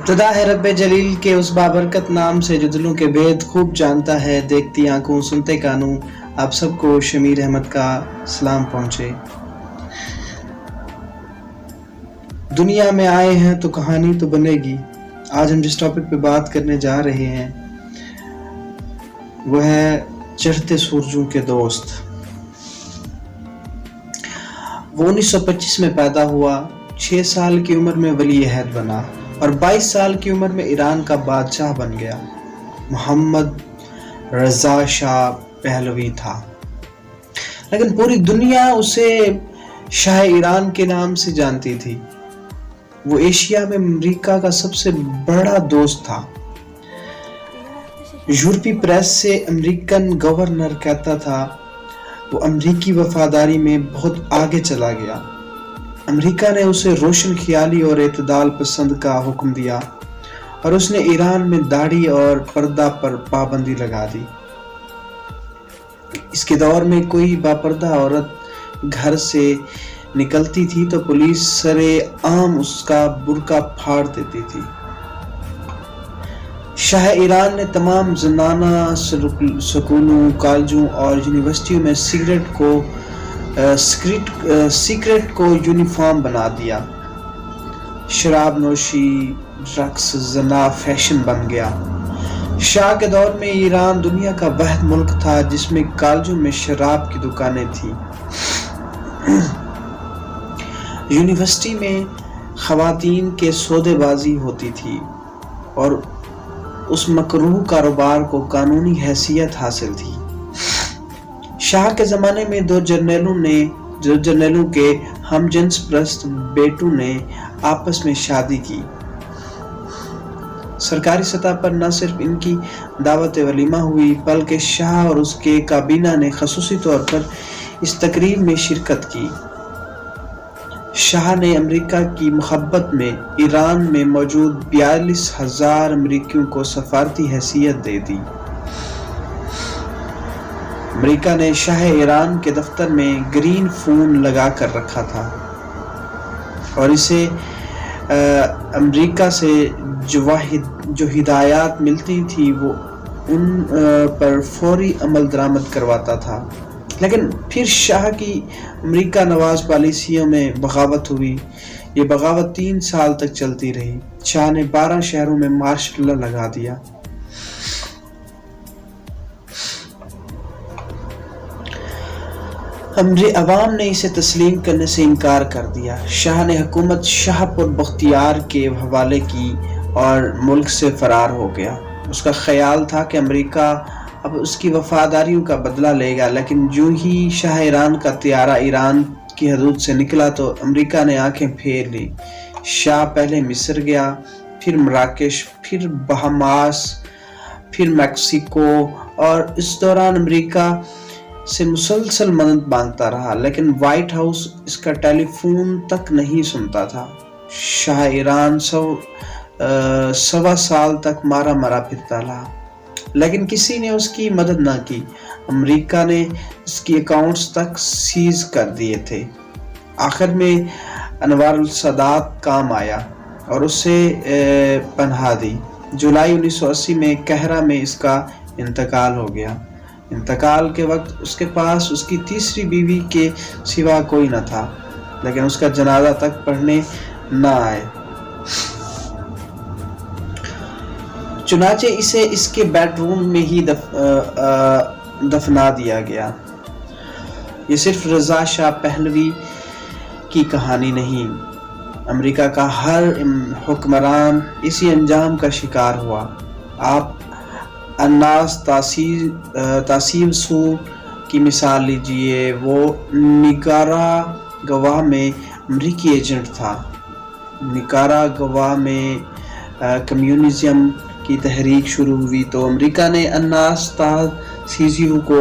ابتدا ہے رب جلیل کے اس بابرکت نام سے جو دلوں کے بید خوب جانتا ہے، دیکھتی آنکھوں سنتے کانوں، آپ سب کو شمیر احمد کا سلام پہنچے۔ دنیا میں آئے ہیں تو کہانی تو بنے گی۔ آج ہم جس ٹاپک پہ بات کرنے جا رہے ہیں وہ ہے چڑھتے سورجوں کے دوست۔ وہ 1925 میں پیدا ہوا، 6 سال کی عمر میں ولی عہد بنا اور 22 سال کی عمر میں ایران کا بادشاہ بن گیا۔ محمد رضا شاہ پہلوی تھا، لیکن پوری دنیا اسے شاہ ایران کے نام سے جانتی تھی۔ وہ ایشیا میں امریکہ کا سب سے بڑا دوست تھا۔ یورپی پریس سے امریکن گورنر کہتا تھا وہ امریکی وفاداری میں بہت آگے چلا گیا۔ امریکہ نے اسے روشن خیالی اور اعتدال پسند کا حکم دیا اور اس نے ایران میں داڑھی اور پردہ پر پابندی لگا دی۔ اس کے دور میں کوئی باپردہ عورت گھر سے نکلتی تھی تو پولیس سرے عام اس کا برقع پھاڑ دیتی تھی۔ شاہ ایران نے تمام زنانہ سکولوں، کالجوں اور یونیورسٹیوں میں سیکرٹ کو یونیفارم بنا دیا۔ شراب نوشی، رقص، زنا فیشن بن گیا۔ شاہ کے دور میں ایران دنیا کا واحد ملک تھا جس میں کالجوں میں شراب کی دکانیں تھیں۔ یونیورسٹی میں خواتین کے سودے بازی ہوتی تھی اور اس مکروہ کاروبار کو قانونی حیثیت حاصل تھی۔ شاہ کے زمانے میں دو جرنیلوں کے ہم جنس پرست بیٹوں نے آپس میں شادی کی۔ سرکاری سطح پر نہ صرف ان کی دعوت ولیمہ ہوئی بلکہ شاہ اور اس کے کابینہ نے خصوصی طور پر اس تقریب میں شرکت کی۔ شاہ نے امریکہ کی محبت میں ایران میں موجود 42,000 امریکیوں کو سفارتی حیثیت دے دی۔ امریکہ نے شاہ ایران کے دفتر میں گرین فون لگا کر رکھا تھا اور اسے امریکہ سے جو ہدایات ملتی تھی وہ ان پر فوری عمل درآمد کرواتا تھا۔ لیکن پھر شاہ کی امریکہ نواز پالیسیوں میں بغاوت ہوئی۔ یہ بغاوت 3 سال تک چلتی رہی۔ شاہ نے 12 شہروں میں مارشل لا لگا دیا۔ عوام نے اسے تسلیم کرنے سے انکار کر دیا۔ شاہ نے حکومت شاہ پور بختیار کے حوالے کی اور ملک سے فرار ہو گیا۔ اس کا خیال تھا کہ امریکہ اب اس کی وفاداریوں کا بدلہ لے گا، لیکن جو ہی شاہ ایران کا طیارہ ایران کی حدود سے نکلا تو امریکہ نے آنکھیں پھیر لی۔ شاہ پہلے مصر گیا، پھر مراکش، پھر بہاماس، پھر میکسیکو اور اس دوران امریکہ سے مسلسل مدد مانگتا رہا، لیکن وائٹ ہاؤس اس کا ٹیلی فون تک نہیں سنتا تھا۔ شاہ ایران 1.25 سال تک مارا پھرتا رہا، لیکن کسی نے اس کی مدد نہ کی۔ امریکہ نے اس کی اکاؤنٹس تک سیز کر دیے تھے۔ آخر میں انوار السادات کام آیا اور اسے پناہ دی۔ جولائی 1980 میں قاہرہ میں اس کا انتقال ہو گیا۔ انتقال کے وقت اس کے پاس اس کی تیسری بیوی کے سوا کوئی نہ تھا، لیکن اس کا جنازہ تک پڑھنے نہ آئے۔ چنانچہ اسے اس کے بیڈ روم میں ہی دفنا دیا گیا۔ یہ صرف رضا شاہ پہلوی کی کہانی نہیں، امریکہ کا ہر حکمران اسی انجام کا شکار ہوا۔ آپ اناس تاسیوسو کی مثال لیجئے، وہ نکاراگوا میں امریکی ایجنٹ تھا۔ نکاراگوا میں کمیونزم کی تحریک شروع ہوئی تو امریکہ نے اناس تاسیوسو کو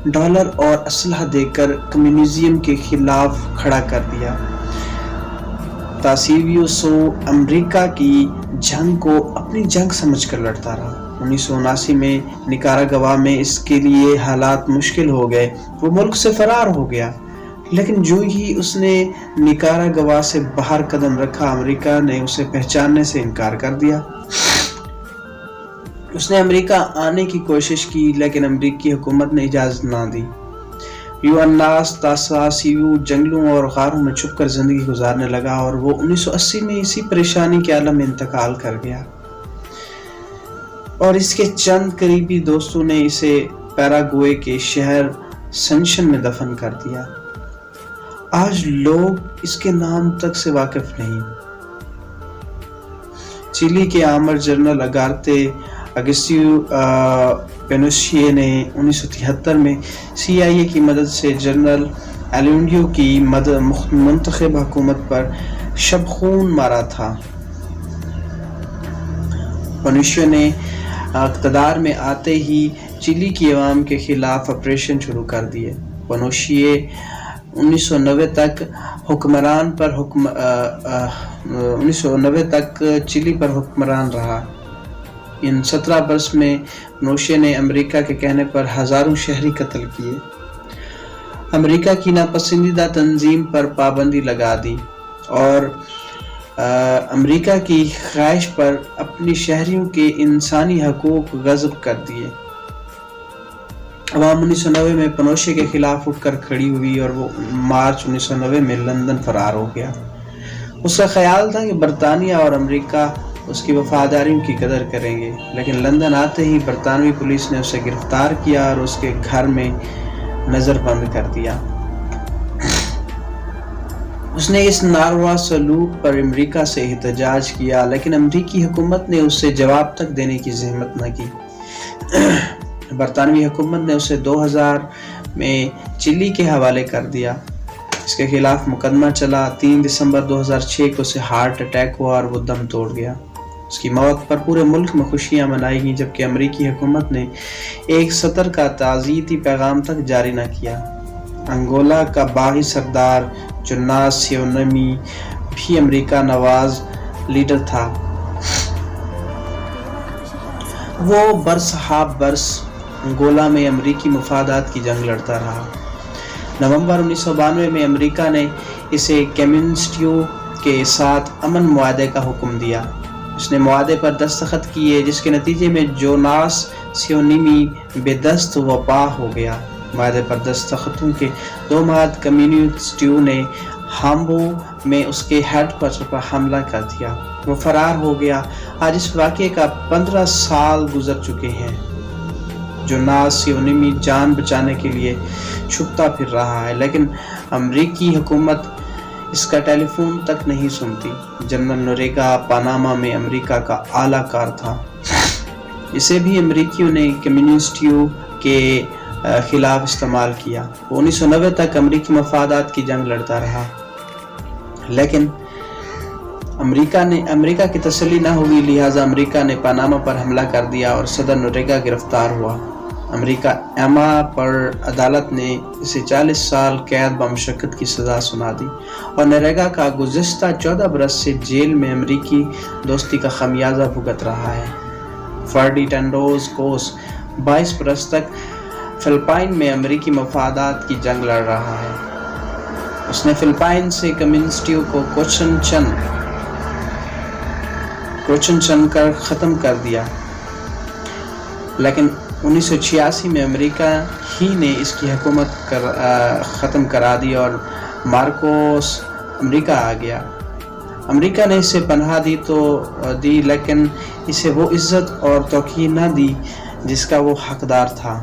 ڈالر اور اسلحہ دے کر کمیونزم کے خلاف کھڑا کر دیا۔ تاسیوسو امریکہ کی جنگ کو اپنی جنگ سمجھ کر لڑتا رہا۔ 1979 میں نکاراگوا میں اس کے لیے حالات مشکل ہو گئے، وہ ملک سے فرار ہو گیا۔ لیکن جو ہی اس نے نکاراگوا سے باہر قدم رکھا، امریکہ نے اسے پہچاننے سے انکار کر دیا۔ اس نے امریکہ آنے کی کوشش کی لیکن امریکی حکومت نے اجازت نہ دی۔ یواناس تاساسیو جنگلوں اور غاروں میں چھپ کر زندگی گزارنے لگا اور وہ 1980 میں اسی پریشانی کے عالم میں انتقال کر گیا، اور اس کے چند قریبی دوستوں نے اسے پیراگوئے کے شہر سنشن میں دفن کر دیا۔ آج لوگ اس کے نام تک سے واقف نہیں۔ چلی کے آمر جنرل اگستیو پینوشے نے 1973 میں CIA کی مدد سے جنرل الیونڈیو کی منتخب حکومت پر شب خون مارا تھا۔ پینوشے نے اقتدار میں آتے ہی چلی کی عوام کے خلاف آپریشن شروع کر دیے۔ پینوشے 1990 تک چلی پر حکمران رہا۔ ان 17 برس میں پینوشے نے امریکہ کے کہنے پر ہزاروں شہری قتل کیے، امریکہ کی ناپسندیدہ تنظیم پر پابندی لگا دی اور امریکہ کی خواہش پر اپنی شہریوں کے انسانی حقوق غصب کر دیے۔ عوام 1990 میں پینوشے کے خلاف اٹھ کر کھڑی ہوئی اور وہ مارچ 1990 میں لندن فرار ہو گیا۔ اس کا خیال تھا کہ برطانیہ اور امریکہ اس کی وفاداریوں کی قدر کریں گے، لیکن لندن آتے ہی برطانوی پولیس نے اسے گرفتار کیا اور اس کے گھر میں نظر بند کر دیا۔ اس نے اس ناروا سلوک پر امریکہ سے احتجاج کیا، لیکن امریکی حکومت نے اسے جواب تک دینے کی زحمت نہ کی۔ برطانوی حکومت نے اسے 2000 میں چلی کے حوالے کر دیا۔ اس کے خلاف مقدمہ چلا۔ 3 دسمبر 2006 کو اسے ہارٹ اٹیک ہوا اور وہ دم توڑ گیا۔ اس کی موت پر پورے ملک میں خوشیاں منائی گئیں، جبکہ امریکی حکومت نے ایک سطر کا تعزیتی پیغام تک جاری نہ کیا۔ انگولا کا باغی سردار جوناس سیونمی بھی امریکہ نواز لیڈر تھا۔ وہ برسحاب برس انگولا میں امریکی مفادات کی جنگ لڑتا رہا۔ نومبر 1992 میں امریکہ نے اسے کیمنسٹیو کے ساتھ امن معاہدے کا حکم دیا۔ اس نے معاہدے پر دستخط کیے، جس کے نتیجے میں جوناس سیونمی بے دست و پا ہو گیا۔ معاہدے پر دستخطوں کے 2 ماہ بعد کمیونسٹیو نے ہامبو میں اس کے ہیڈ کوارٹر پر حملہ کر دیا۔ وہ فرار ہو گیا۔ آج اس واقعے کا 15 سال گزر چکے ہیں۔ جوناس سیونمی جان بچانے کے لیے چھپتا پھر رہا ہے، لیکن امریکی حکومت اس کا ٹیلی فون تک نہیں سنتی۔ جنرل نوریگا پاناما میں امریکہ کا اعلیٰ کار تھا۔ اسے بھی امریکیوں نے کمیونسٹیوں کے خلاف استعمال کیا۔ وہ 1990 تک امریکی مفادات کی جنگ لڑتا رہا، لیکن امریکہ کی تسلی نہ ہوئی، لہٰذا امریکہ نے پاناما پر حملہ کر دیا اور صدر نوریگا گرفتار ہوا۔ امریکہ ایما پر عدالت نے اسے 40 سال قید بمشقت کی سزا سنا دی اور نوریگا کا گزشتہ 14 برس سے جیل میں امریکی دوستی کا خمیازہ بھگت رہا ہے۔ فرڈینانڈو کوس 22 برس تک فلپائن میں امریکی مفادات کی جنگ لڑ رہا ہے۔ اس نے فلپائن سے کمیونسٹیوں کو کوچن چن کر ختم کر دیا، لیکن 1986 میں امریکہ ہی نے اس کی حکومت ختم کرا دی اور مارکوس امریکہ آ گیا۔ امریکہ نے اسے پناہ دی لیکن اسے وہ عزت اور توقیر نہ دی جس کا وہ حقدار تھا۔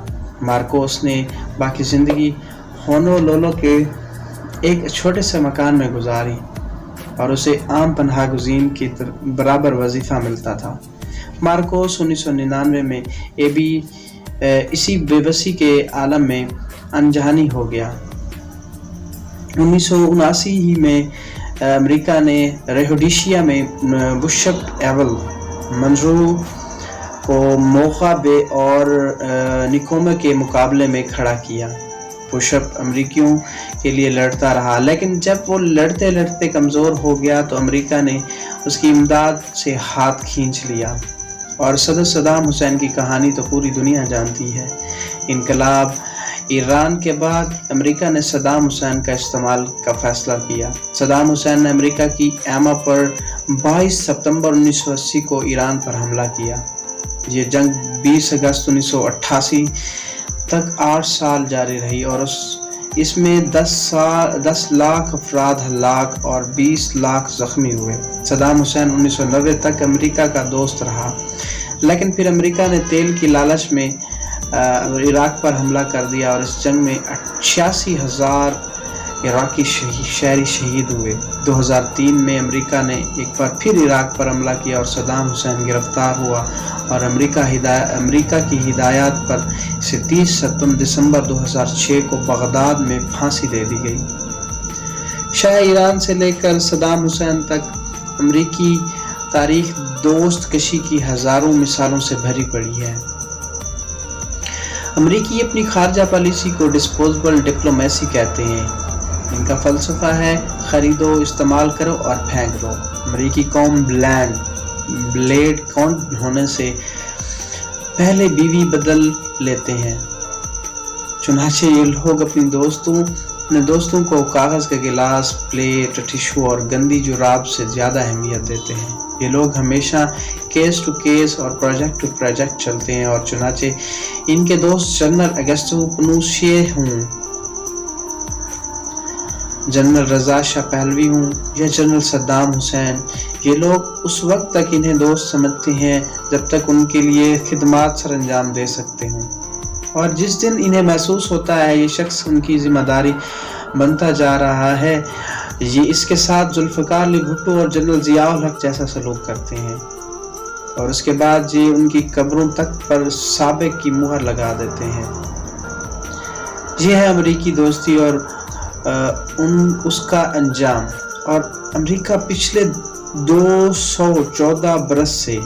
مارکوس نے باقی زندگی ہونولولو کے ایک چھوٹے سے مکان میں گزاری اور اسے عام پناہ گزین کی برابر وظیفہ ملتا تھا۔ مارکوس 1999 میں اسی بے بسی کے عالم میں انجانی ہو گیا۔ 1979 ہی میں امریکہ نے ریوڈیشیا میں بشپ ایول منظرو کو موخا بے اور نکومہ کے مقابلے میں کھڑا کیا۔ بشپ امریکیوں کے لیے لڑتا رہا، لیکن جب وہ لڑتے لڑتے کمزور ہو گیا تو امریکہ نے اس کی امداد سے ہاتھ کھینچ لیا، اور صدام حسین کی کہانی تو پوری دنیا جانتی ہے۔ انقلاب ایران کے بعد امریکہ نے صدام حسین کا استعمال کا فیصلہ کیا۔ صدام حسین نے امریکہ کی ایما پر 22 ستمبر 1980 کو ایران پر حملہ کیا۔ یہ جنگ 20 اگست 1988 تک 8 سال جاری رہی اور اس میں 10 لاکھ افراد ہلاک اور 20 لاکھ زخمی ہوئے۔ صدام حسین 1990 تک امریکہ کا دوست رہا، لیکن پھر امریکہ نے تیل کی لالچ میں عراق پر حملہ کر دیا اور اس جنگ میں 86,000 عراقی شہری شہید ہوئے۔ 2003 میں امریکہ نے ایک بار پھر عراق پر حملہ کیا اور صدام حسین گرفتار ہوا اور امریکہ کی ہدایت پر اسے 30 دسمبر 2006 کو بغداد میں پھانسی دے دی گئی۔ شاہ ایران سے لے کر صدام حسین تک امریکی تاریخ دوست کشی کی ہزاروں مثالوں سے بھری پڑی ہے۔ امریکی اپنی خارجہ پالیسی کو ڈسپوزیبل ڈپلومیسی کہتے ہیں۔ ان کا فلسفہ ہے خریدو، استعمال کرو اور پھینک دو۔ امریکی قوم بلیڈ کاؤنٹ ہونے سے پہلے بیوی بدل لیتے ہیں، چنانچہ یہ لوگ اپنے دوستوں کو کاغذ کا گلاس، پلیٹ، ٹشو اور گندی جراب سے زیادہ اہمیت دیتے ہیں۔ یہ لوگ ہمیشہ کیس ٹو کیس اور پروجیکٹ ٹو پروجیکٹ چلتے ہیں اور چنانچہ ان کے دوست جنرل اگسٹو پنوشیے ہوں، جنرل رضا شاہ پہلوی ہوں یا جنرل صدام حسین، یہ لوگ اس وقت تک انہیں دوست سمجھتے ہیں جب تک ان کے لیے خدمات سر انجام دے سکتے ہوں، اور جس دن انہیں محسوس ہوتا ہے یہ شخص ان کی ذمہ داری بنتا جا رہا ہے، یہ اس کے ساتھ ذوالفقار علی بھٹو اور جنرل ضیاء الحق جیسا سلوک کرتے ہیں، اور اس کے بعد یہ ان کی قبروں تک پر سابق کی مہر لگا دیتے ہیں۔ یہ ہے امریکی دوستی اور اس کا انجام، اور امریکہ پچھلے 214 برس سے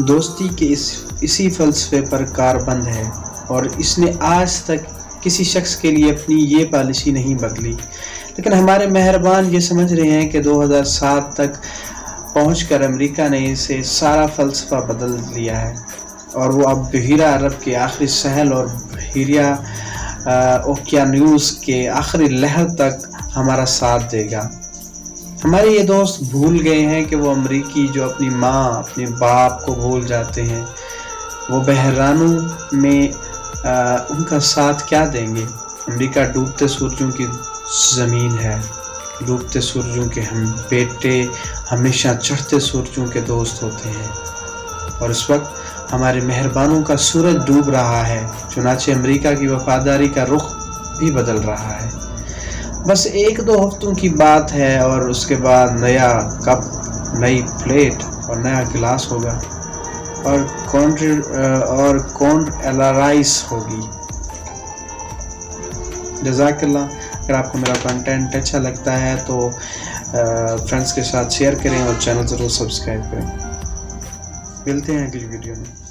دوستی کے اسی فلسفے پر کاربند ہے، اور اس نے آج تک کسی شخص کے لیے اپنی یہ پالیسی نہیں بدلی۔ لیکن ہمارے مہربان یہ سمجھ رہے ہیں کہ 2007 تک پہنچ کر امریکہ نے اسے سارا فلسفہ بدل لیا ہے، اور وہ اب بحیرہ عرب کے آخری ساحل اور بحیرہ اوقیانوس کے آخری لہر تک ہمارا ساتھ دے گا۔ ہمارے یہ دوست بھول گئے ہیں کہ وہ امریکی جو اپنی ماں، اپنے باپ کو بھول جاتے ہیں، وہ بحرانوں میں ان کا ساتھ کیا دیں گے۔ امریکہ ڈوبتے سورجوں کی زمین ہے، ڈوبتے سورجوں کے ہم بیٹے ہمیشہ چڑھتے سورجوں کے دوست ہوتے ہیں، اور اس وقت ہمارے مہربانوں کا سورج ڈوب رہا ہے، چنانچہ امریکہ کی وفاداری کا رخ بھی بدل رہا ہے۔ بس 1-2 ہفتوں کی بات ہے اور اس کے بعد نیا کپ، نئی پلیٹ اور نیا گلاس ہوگا، اور کونڈ ایلارائس ہوگی۔ جزاک اللہ۔ اگر آپ کو میرا کنٹینٹ اچھا لگتا ہے تو فرینڈس کے ساتھ شیئر کریں اور چینل ضرور سبسکرائب کریں۔ ملتے ہیں اگلی ویڈیو میں۔